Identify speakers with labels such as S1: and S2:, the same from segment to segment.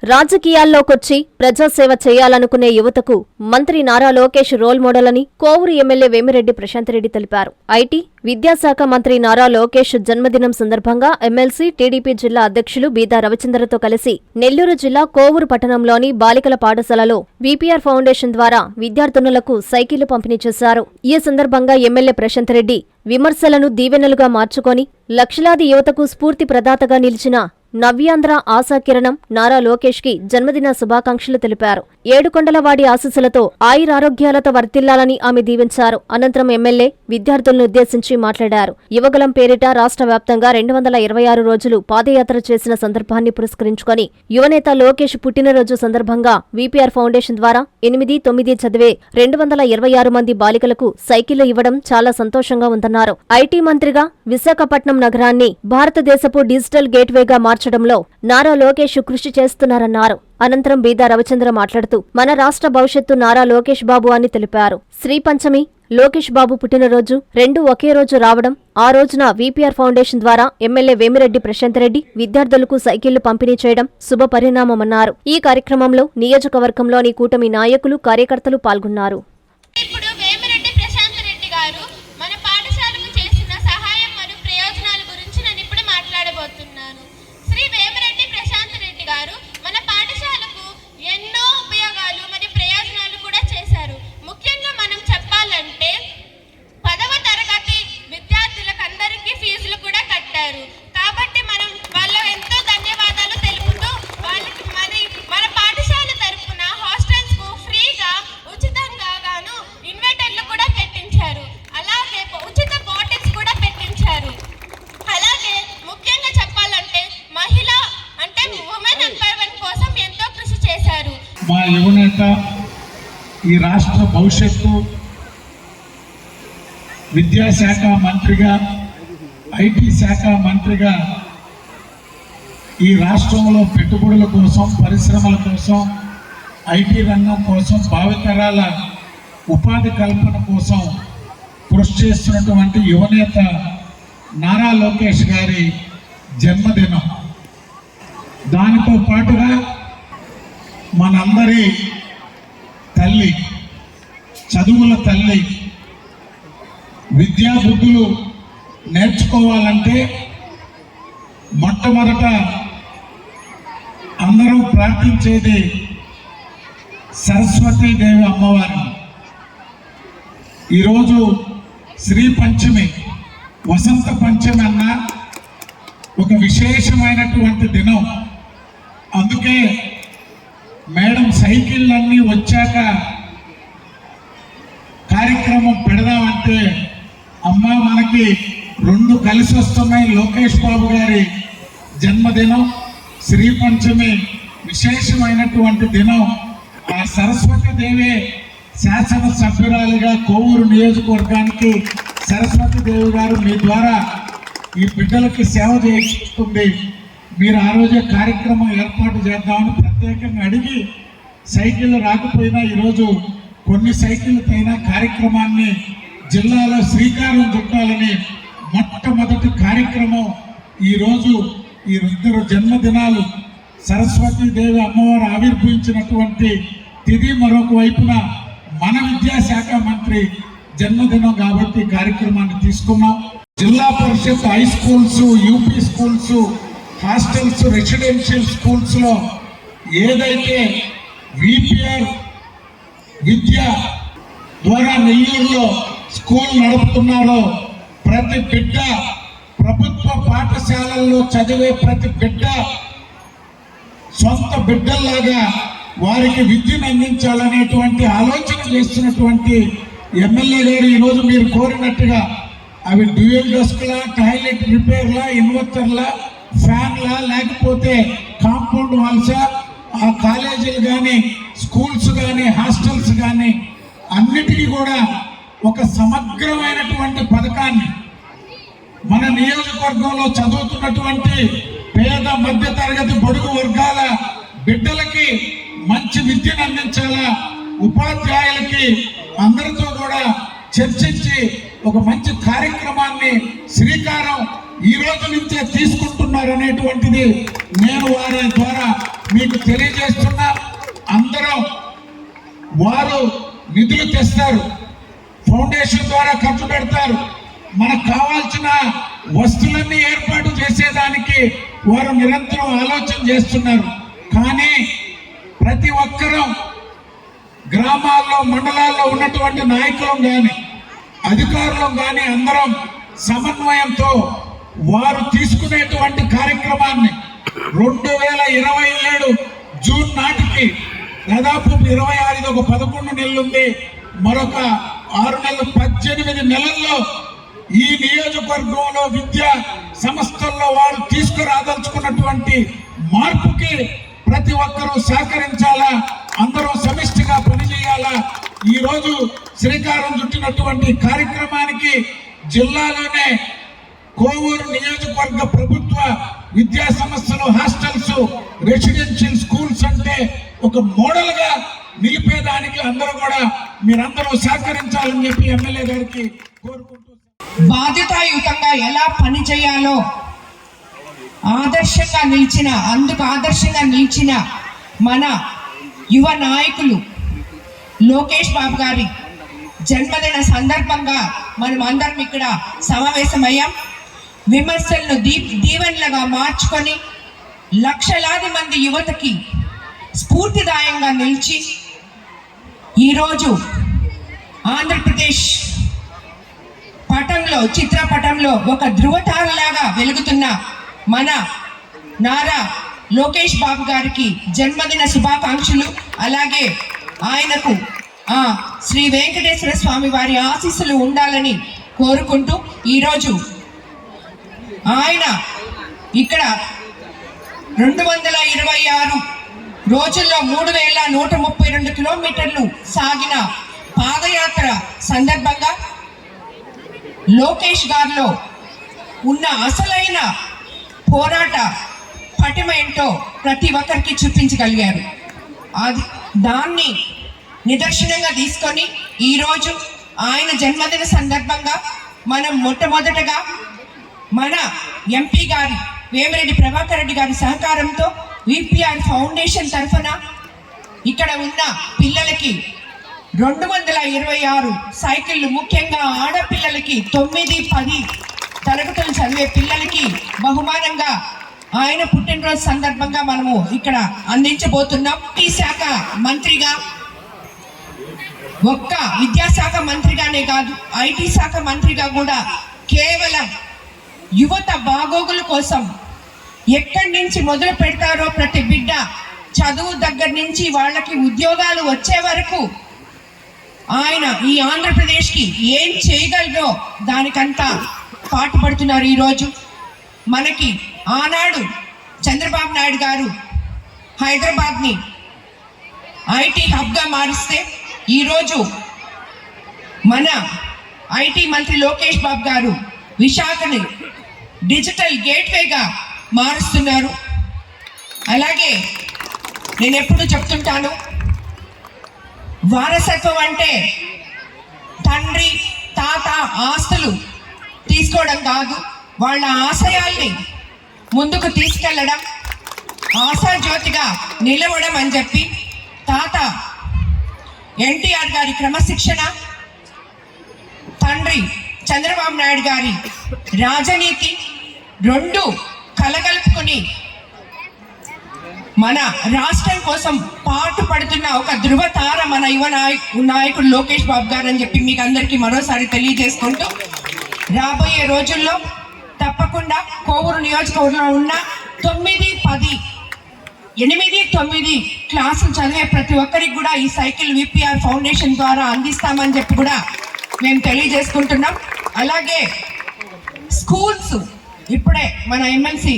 S1: రాజకీయాల్లోకొచ్చి ప్రజాసేవ చేయాలనుకునే యువతకు మంత్రి నారా లోకేష్ రోల్ మోడల్ అని కోవూరు ఎమ్మెల్యే వేమిరెడ్డి ప్రశాంతరెడ్డి తెలిపారు. ఐటీ, విద్యాశాఖ మంత్రి నారా లోకేష్ జన్మదినం సందర్భంగా ఎమ్మెల్సీ, టీడీపీ జిల్లా అధ్యక్షులు బీదా రవిచంద్రతో కలిసి నెల్లూరు జిల్లా కోవూరు పట్టణంలోని బాలికల పాఠశాలలో వీపీఆర్ ఫౌండేషన్ ద్వారా విద్యార్థినులకు సైకిళ్లు పంపిణీ చేశారు. ఈ సందర్భంగా ఎమ్మెల్యే ప్రశాంతరెడ్డి విమర్శలను దీవెనలుగా మార్చుకొని లక్షలాది యువతకు స్ఫూర్తి ప్రదాతగా నిలిచిన నవ్యాంధ్ర ఆశాకిరణం నారా లోకేష్ కి జన్మదిన శుభాకాంక్షలు తెలిపారు. ఏడుకొండలవాడి ఆశీస్సులతో ఆయురారోగ్యాలతో వర్తిల్లాలని ఆమె దీవించారు. అనంతరం ఎమ్మెల్యే విద్యార్థులను ఉద్దేశించి మాట్లాడారు. యువగలం పేరిట రాష్ట్ర వ్యాప్తంగా 226 రోజులు పాదయాత్ర చేసిన సందర్భాన్ని పురస్కరించుకొని యువనేత లోకేష్ పుట్టినరోజు సందర్భంగా వీపీఆర్ ఫౌండేషన్ ద్వారా 8, 9 చదివే 226 మంది బాలికలకు సైకిళ్లు ఇవ్వడం చాలా సంతోషంగా ఉందన్నారు. ఐటీ మంత్రిగా విశాఖపట్నం నగరాన్ని భారతదేశపు డిజిటల్ గేట్వేగా మార్చడంలో నారా లోకేష్ కృషి చేస్తున్నారన్నారు. అనంతరం బీదా రవిచంద్ర మాట్లాడుతూ మన రాష్ట్ర భవిష్యత్తు నారా లోకేష్ బాబు అని తెలిపారు. శ్రీ పంచమి, లోకేష్ బాబు పుట్టినరోజు రెండూ ఒకే రోజు రావడం, ఆ రోజున వీపీఆర్ ఫౌండేషన్ ద్వారా ఎమ్మెల్యే వేమిరెడ్డి ప్రశాంతరెడ్డి విద్యార్థులకు సైకిళ్లు పంపిణీ చేయడం శుభ పరిణామమన్నారు. ఈ కార్యక్రమంలో నియోజకవర్గంలోని కూటమి నాయకులు, కార్యకర్తలు పాల్గొన్నారు.
S2: మా యువనేత ఈ రాష్ట్ర భవిష్యత్తు విద్యాశాఖ మంత్రిగా, ఐటీ శాఖ మంత్రిగా ఈ రాష్ట్రంలో పెట్టుబడుల కోసం, పరిశ్రమల కోసం, ఐటీ రంగం కోసం, భావితరాల ఉపాధి కల్పన కోసం కృషి చేస్తున్నటువంటి యువనేత నారా లోకేష్ గారి జన్మదినం. దానితో పాటుగా మనందరి తల్లి, చదువుల తల్లి, విద్యాబుద్ధులు నేర్చుకోవాలంటే మొట్టమొదట అందరూ ప్రార్థించేది సరస్వతీదేవి అమ్మవారిని. ఈరోజు శ్రీ పంచమి, వసంత పంచమి అన్న ఒక విశేషమైనటువంటి దినం. అందుకే మేడం సైకిళ్ళన్నీ వచ్చాక కార్యక్రమం పెడదామంటే అమ్మ మనకి 2 కలిసి వస్తున్నాయి. లోకేష్ బాబు గారి జన్మదినం, శ్రీ పంచమి విశేషమైనటువంటి దినం. ఆ సరస్వతీదేవి శాసనసభ్యురాలిగా కోవూరు నియోజకవర్గానికి సరస్వతీదేవి గారు మీ ద్వారా ఈ బిడ్డలకి సేవ చేస్తుంది. మీరు ఆ రోజే కార్యక్రమం ఏర్పాటు చేద్దామని ప్రత్యేకంగా అడిగి సైకిళ్ళు రాకపోయినా ఈరోజు కొన్ని సైకిళ్ళపైన కార్యక్రమాన్ని జిల్లాలో శ్రీకారం చుట్టాలని మొట్టమొదటి కార్యక్రమం ఈరోజు. ఈ 2 జన్మదినాలు సరస్వతీదేవి అమ్మవారు ఆవిర్భవించినటువంటి తిథి, మరొక వైపున మన విద్యాశాఖ మంత్రి జన్మదినం కాబట్టి కార్యక్రమాన్ని తీసుకున్నాం. Zilla parishad high schools, UP schools, hostels, residential స్కూల్స్లో ఏదైతే వీపీఆర్ విద్య ద్వారా నెల్లూరులో స్కూల్ నడుపుతున్నారో ప్రతి బిడ్డ, ప్రభుత్వ పాఠశాలల్లో చదివే ప్రతి బిడ్డ సొంత బిడ్డల్లాగా వారికి విద్యను అందించాలనేటువంటి ఆలోచన చేస్తున్నటువంటి ఎమ్మెల్యే గారు ఈరోజు మీరు కోరినట్టుగా అవి డ్యూయల్ డెస్క్లా, టాయిలెట్ రిపేర్లా, ఇన్వర్టర్లా, ఫ్యాన్లా, లేకపోతే కాంపౌండ్ వాల్సా, ఆ కాలేజీలు కానీ, స్కూల్స్ కానీ, హాస్టల్స్ కానీ అన్నిటికీ కూడా ఒక సమగ్రమైనటువంటి పథకాన్ని మన నియోజకవర్గంలో చదువుతున్నటువంటి పేద, మధ్య తరగతి, బడుగు వర్గాల బిడ్డలకి మంచి విద్యను అందించాలా, ఉపాధ్యాయులకి అందరితో కూడా చర్చించి ఒక మంచి కార్యక్రమాన్ని శ్రీకారం ఈ రోజు నుంచే తీసుకుంటున్నారు. ఉన్నారనేటువంటిది నేను వారి ద్వారా మీకు తెలియజేస్తున్నా. అందరం వారు నిధులు తెస్తారు, ఫౌండేషన్ ద్వారా ఖర్చు పెడతారు, మనకు కావాల్సిన వస్తువులన్నీ ఏర్పాటు చేసేదానికి వారు నిరంతరం ఆలోచన చేస్తున్నారు. కానీ ప్రతి ఒక్కరూ గ్రామాల్లో మండలాల్లో ఉన్నటువంటి నాయకులం కానీ అధికారులం కానీ అందరం సమన్వయంతో వారు తీసుకునేటువంటి కార్యక్రమాన్ని 2027 జూన్ నాటికి దాదాపు 26 ఒక 11 నెలలుంది, మరొక 6 నెలలు 18 నెలల్లో ఈ నియోజకవర్గంలో విద్యా సంస్థల్లో వారు తీసుకురాదలుచుకున్నటువంటి మార్పుకి ప్రతి ఒక్కరూ సహకరించాలా, అందరూ సమిష్టిగా పనిచేయాలా. ఈ రోజు శ్రీకారం చుట్టినటువంటి కార్యక్రమానికి జిల్లాలోనే కోవూరు నియోజకవర్గ ప్రభుత్వ విద్యా సంస్థలు, హాస్టల్స్, రెసిడెన్షియల్ స్కూల్స్ అంటే ఒక మోడల్ గా నిలిపేదానికి అందరూ కూడా మీరందరూ సహకరించాలని చెప్పి ఎమ్మెల్యే గారికి కోరుకుంటూ,
S3: బాధ్యతాయుతంగా ఎలా పని చేయాలో అందుకు ఆదర్శంగా నిలిచిన మన యువ నాయకులు లోకేష్ బాబు గారి జన్మదిన సందర్భంగా మనం అందరం ఇక్కడ సమావేశమయ్యాం. విమర్శలను దీవెనలుగా మార్చుకొని లక్షలాది మంది యువతకి స్ఫూర్తిదాయంగా నిలిచి ఈరోజు ఆంధ్రప్రదేశ్ చిత్రపటంలో ఒక ధృవతారలాగా వెలుగుతున్న మన నారా లోకేష్ బాబు గారికి జన్మదిన శుభాకాంక్షలు. అలాగే ఆయనకు శ్రీ వెంకటేశ్వర స్వామి వారి ఆశీస్సులు ఉండాలని కోరుకుంటూ ఈరోజు ఆయన ఇక్కడ 226 రోజుల్లో 3132 కిలోమీటర్లు సాగిన పాదయాత్ర సందర్భంగా లోకేష్ గారిలో ఉన్న అసలైన పోరాట పటిమ ఏంటో ప్రతి ఒక్కరికి చూపించగలిగారు. దాన్ని నిదర్శనంగా తీసుకొని ఈరోజు ఆయన జన్మదిన సందర్భంగా మనం మొట్టమొదటగా మన ఎంపీ గారి వేమిరెడ్డి ప్రభాకర్ రెడ్డి గారి సహకారంతో విపిఆర్ ఫౌండేషన్ తరఫున ఇక్కడ ఉన్న పిల్లలకి 226 సైకిళ్ళు, ముఖ్యంగా ఆడపిల్లలకి 9, 10 తరగతులు చదివే పిల్లలకి బహుమానంగా ఆయన పుట్టినరోజు సందర్భంగా మనము ఇక్కడ అందించబోతున్నాం. ఈ శాఖ మంత్రిగా, ఒక్క విద్యాశాఖ మంత్రిగానే కాదు, ఐటీ శాఖ మంత్రిగా కూడా కేవలం యువత బాగోగుల కోసం ఎక్కడి నుంచి మొదలు పెడతారో ప్రతి బిడ్డ చదువు దగ్గర నుంచి వాళ్ళకి ఉద్యోగాలు వచ్చే వరకు ఆయన ఈ ఆంధ్రప్రదేశ్కి ఏం చేయగలరో దానికంతా పాటుపడుతున్నారు. ఈరోజు మనకి ఆనాడు చంద్రబాబు నాయుడు గారు హైదరాబాద్ని ఐటీ హబ్గా మారిస్తే ఈరోజు మన ఐటీ మంత్రి లోకేష్ బాబు గారు విశాఖని డిజిటల్ గేట్వేగా మారుస్తున్నారు. అలాగే నేను ఎప్పుడు చెప్తుంటాను, వారసత్వం అంటే తండ్రి తాత ఆస్తులు తీసుకోవడం కాదు, వాళ్ళ ఆశయాల్ని ముందుకు తీసుకెళ్ళడం, ఆశాజ్యోతిగా నిలవడం అని చెప్పి తాత ఎన్టీఆర్ గారి క్రమశిక్షణ, తండ్రి చంద్రబాబు నాయుడు గారి రాజనీతి రెండు కలగలుపుకొని మన రాష్ట్రం కోసం పాటు పడుతున్న ఒక ధృవతార మన యువ నాయకుడు లోకేష్ బాబు గారు అని చెప్పి మీకు అందరికీ మరోసారి తెలియజేసుకుంటూ, రాబోయే రోజుల్లో తప్పకుండా కోవూరు నియోజకవర్గంలో ఉన్న 9, 10, 8, 9 క్లాసులు చదివే ప్రతి ఒక్కరికి కూడా ఈ సైకిల్ విపిఆర్ ఫౌండేషన్ ద్వారా అందిస్తామని చెప్పి కూడా మేము తెలియజేసుకుంటున్నాం. అలాగే స్కూల్స్, ఇప్పుడే మన ఎమ్మెల్సీ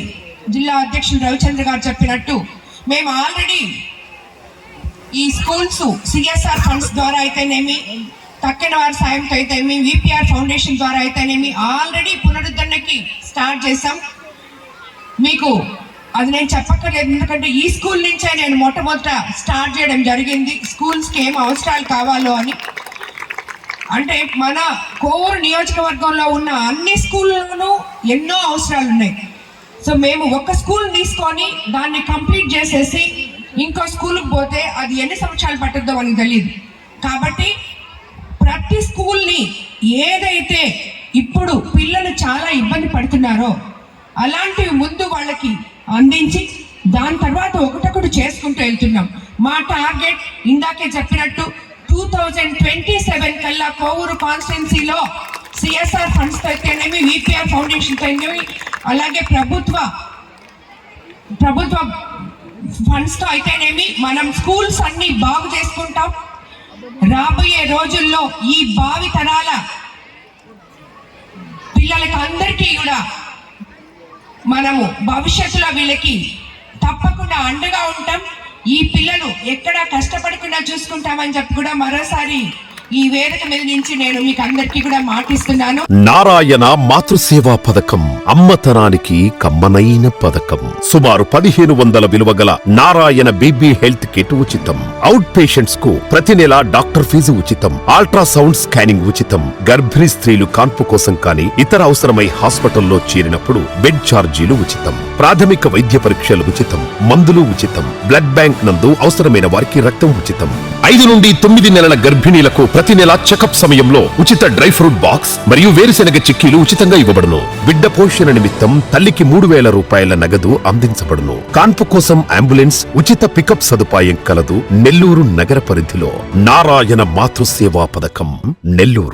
S3: జిల్లా అధ్యక్షులు రవిచంద్ర గారు చెప్పినట్టు మేము ఆల్రెడీ ఈ స్కూల్స్ సిఎస్ఆర్ ఫండ్స్ ద్వారా అయితేనేమి, తక్కిన వారి సాయంతో అయితేనేమి, విపిఆర్ ఫౌండేషన్ ద్వారా అయితేనేమి ఆల్రెడీ పునరుద్ధరణకి స్టార్ట్ చేసాం. మీకు అది నేను చెప్పక్కర్లేదు, ఎందుకంటే ఈ స్కూల్ నుంచే నేను మొట్టమొదట స్టార్ట్ చేయడం జరిగింది స్కూల్స్కి ఏం అవసరాలు కావాలో అని. అంటే మన కోవూరు నియోజకవర్గంలో ఉన్న అన్ని స్కూళ్ళలోనూ ఎన్నో అవసరాలు ఉన్నాయి. సో మేము ఒక స్కూల్ తీసుకొని దాన్ని కంప్లీట్ చేసేసి ఇంకో స్కూల్కి పోతే అది ఎన్ని సంవత్సరాలు పట్టుద్దో మనకు తెలియదు. కాబట్టి ప్రతి స్కూల్ని ఏదైతే ఇప్పుడు పిల్లలు చాలా ఇబ్బంది పడుతున్నారో అలాంటివి ముందు వాళ్ళకి అందించి దాని తర్వాత ఒకటొకటి చేసుకుంటూ వెళ్తున్నాం. మా టార్గెట్ ఇందాకే చెప్పినట్టు 2027 కల్లా కోవూరు కాన్స్టిట్యున్సీలో సిఎస్ఆర్ ఫండ్స్తో అయితేనేమి, విపిఆర్ ఫౌండేషన్తో అయితేనేమి, అలాగే ప్రభుత్వ ఫండ్స్తో అయితేనేమి మనం స్కూల్స్ అన్ని బాగు చేసుకుంటాం. రాబోయే రోజుల్లో ఈ భావి తరాల పిల్లలకి అందరికీ కూడా మనము భవిష్యత్తులో వీళ్ళకి తప్పకుండా అండగా ఉంటాం. ఈ పిల్లలు ఎక్కడా కష్టపడకుండా చూసుకుంటామని చెప్పి కూడా మరోసారి ఈ వేదిక మీద నుంచి నేను మీకు అందరికీ కూడా మాటిస్తున్నాను.
S4: నారాయణ మాతృసేవా పథకం అమ్మతనానికి కమ్మనైన పథకం. సుమారు 1500 విలువగల నారాయణ బేబీ హెల్త్ కిట్ ఉచితం. అవుట్ పేషెంట్స్ కు ప్రతి నెల డాక్టర్ ఫీజు ఉచితం. అల్ట్రాసౌండ్ స్కానింగ్ ఉచితం. గర్భిణీ స్త్రీలు కాన్పు కోసం కానీ ఇతర అవసరమై హాస్పిటల్లో చేరినప్పుడు బెడ్ ఛార్జీలు ఉచితం. ప్రాథమిక వైద్య పరీక్షలు ఉచితం. మందులు ఉచితం. బ్లడ్ బ్యాంక్ నందు అవసరమైన వారికి రక్తం ఉచితం. 5 నుండి 9 నెలల గర్భిణీలకు ప్రతి నెల చెకప్ సమయంలో ఉచిత డ్రై ఫ్రూట్ బాక్స్ మరియు వేరుశెనగ చిక్కీలు ఉచితంగా ఇవ్వబడును. బిడ్డ పోషణ నిమిత్తం తల్లికి 3000 రూపాయల నగదు అందించబడును. కాన్పు కోసం అంబులెన్స్ ఉచిత పికప్ సదుపాయం కలదు. నెల్లూరు నగర పరిధిలో నారాయణ మాతృసేవా పథకం, నెల్లూరు.